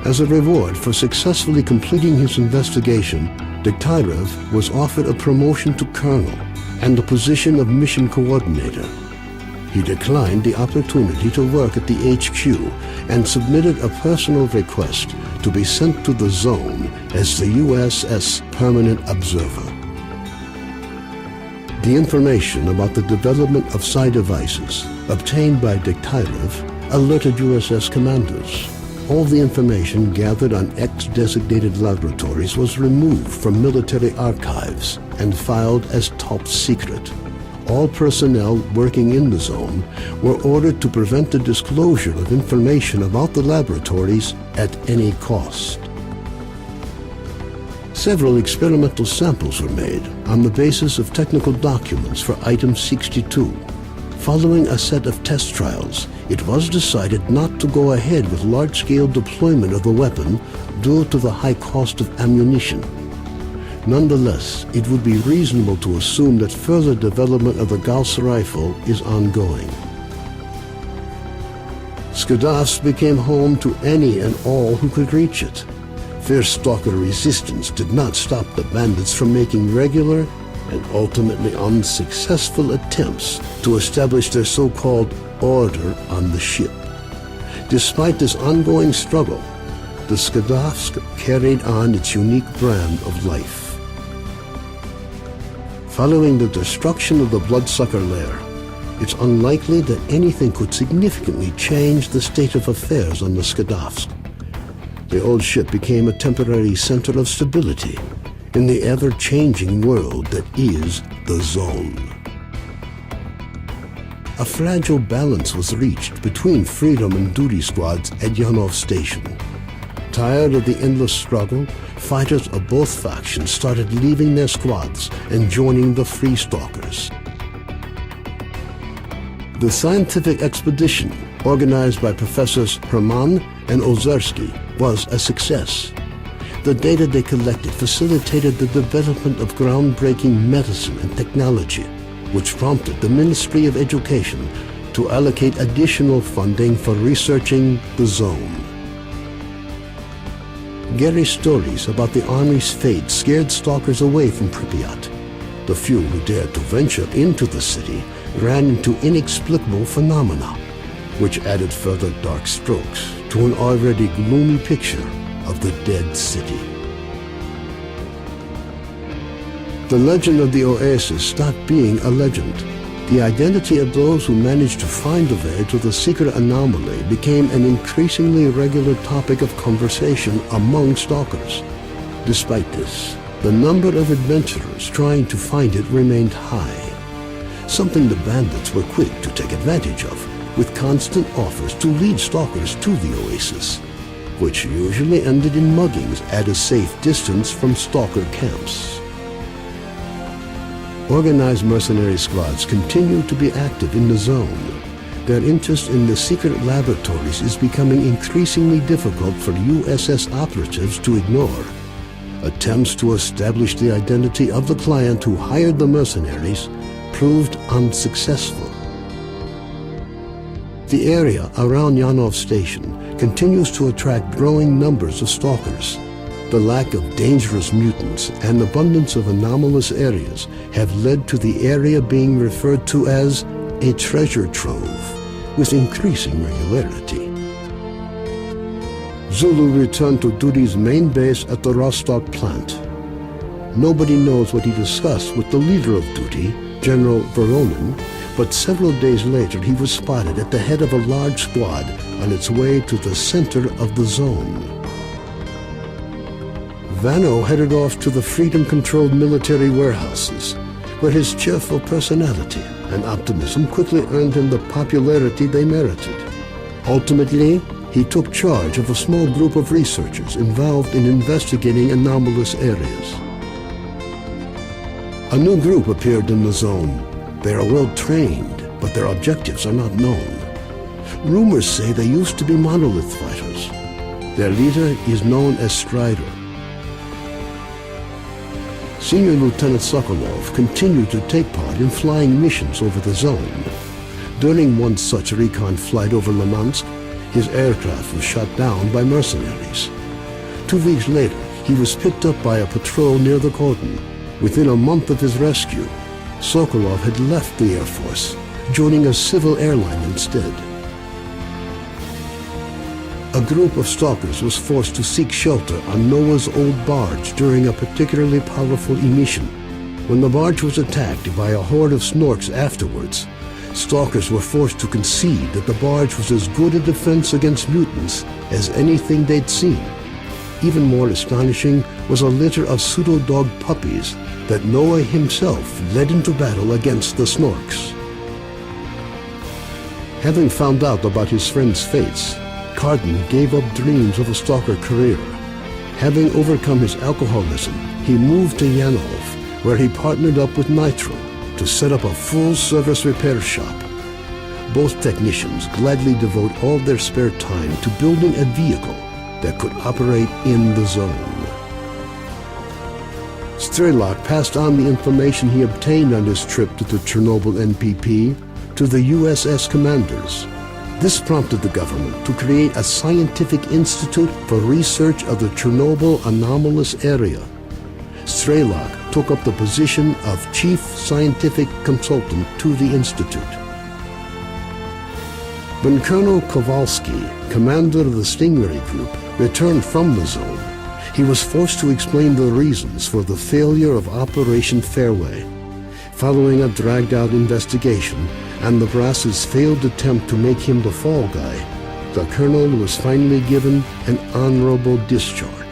As a reward for successfully completing his investigation, Degtyarev was offered a promotion to colonel and the position of mission coordinator. He declined the opportunity to work at the HQ and submitted a personal request to be sent to the zone as the USS Permanent Observer. The information about the development of psi devices obtained by Degtyarev alerted USS commanders. All the information gathered on X-designated laboratories was removed from military archives and filed as top secret. All personnel working in the zone were ordered to prevent the disclosure of information about the laboratories at any cost. Several experimental samples were made on the basis of technical documents for Item 62. Following a set of test trials, it was decided not to go ahead with large-scale deployment of the weapon due to the high cost of ammunition. Nonetheless, it would be reasonable to assume that further development of the Gauss rifle is ongoing. Skadovsk became home to any and all who could reach it. Fierce stalker resistance did not stop the bandits from making regular and ultimately unsuccessful attempts to establish their so-called order on the ship. Despite this ongoing struggle, the Skadovsk carried on its unique brand of life. Following the destruction of the bloodsucker lair, it's unlikely that anything could significantly change the state of affairs on the Skadovsk. The old ship became a temporary center of stability in the ever-changing world that is the Zone. A fragile balance was reached between freedom and duty squads at Janov Station. Tired of the endless struggle, fighters of both factions started leaving their squads and joining the Free Stalkers. The scientific expedition, organized by Professors Herman and Ozerski, was a success. The data they collected facilitated the development of groundbreaking medicine and technology, which prompted the Ministry of Education to allocate additional funding for researching the Zone. Gary's stories about the Army's fate scared stalkers away from Pripyat. The few who dared to venture into the city ran into inexplicable phenomena, which added further dark strokes to an already gloomy picture of the dead city. The legend of the Oasis stopped being a legend. The identity of those who managed to find the way to the secret anomaly became an increasingly regular topic of conversation among stalkers. Despite this, the number of adventurers trying to find it remained high, something the bandits were quick to take advantage of, with constant offers to lead stalkers to the Oasis, which usually ended in muggings at a safe distance from stalker camps. Organized mercenary squads continue to be active in the Zone. Their interest in the secret laboratories is becoming increasingly difficult for USS operatives to ignore. Attempts to establish the identity of the client who hired the mercenaries proved unsuccessful. The area around Janov Station continues to attract growing numbers of stalkers. The lack of dangerous mutants and abundance of anomalous areas have led to the area being referred to as a treasure trove with increasing regularity. Zulu returned to duty's main base at the Rostock plant. Nobody knows what he discussed with the leader of duty, General Voronin, but several days later he was spotted at the head of a large squad on its way to the center of the Zone. Vano headed off to the freedom-controlled military warehouses, where his cheerful personality and optimism quickly earned him the popularity they merited. Ultimately, he took charge of a small group of researchers involved in investigating anomalous areas. A new group appeared in the Zone. They are well trained, but their objectives are not known. Rumors say they used to be monolith fighters. Their leader is known as Strider. Senior Lieutenant Sokolov continued to take part in flying missions over the Zone. During one such recon flight over Limansk, His aircraft was shot down by mercenaries. 2 weeks later, he was picked up by a patrol near the cordon. Within a month of his rescue, Sokolov had left the Air Force, joining a civil airline instead. A group of stalkers was forced to seek shelter on Noah's old barge during a particularly powerful emission. When the barge was attacked by a horde of snorks afterwards, stalkers were forced to concede that the barge was as good a defense against mutants as anything they'd seen. Even more astonishing was a litter of pseudo-dog puppies that Noah himself led into battle against the snorks. Having found out about his friend's fates, Carden gave up dreams of a stalker career. Having overcome his alcoholism, he moved to Janov, where he partnered up with Nitro to set up a full-service repair shop. Both technicians gladly devote all their spare time to building a vehicle that could operate in the zone. Strelok passed on the information he obtained on his trip to the Chernobyl NPP to the USS commanders. This prompted the government to create a scientific institute for research of the Chernobyl anomalous area. Strelok took up the position of chief scientific consultant to the institute. When Colonel Kowalski, commander of the Stingray Group, returned from the zone, he was forced to explain the reasons for the failure of Operation Fairway. Following a dragged-out investigation and the brass's failed attempt to make him the fall guy, the colonel was finally given an honorable discharge.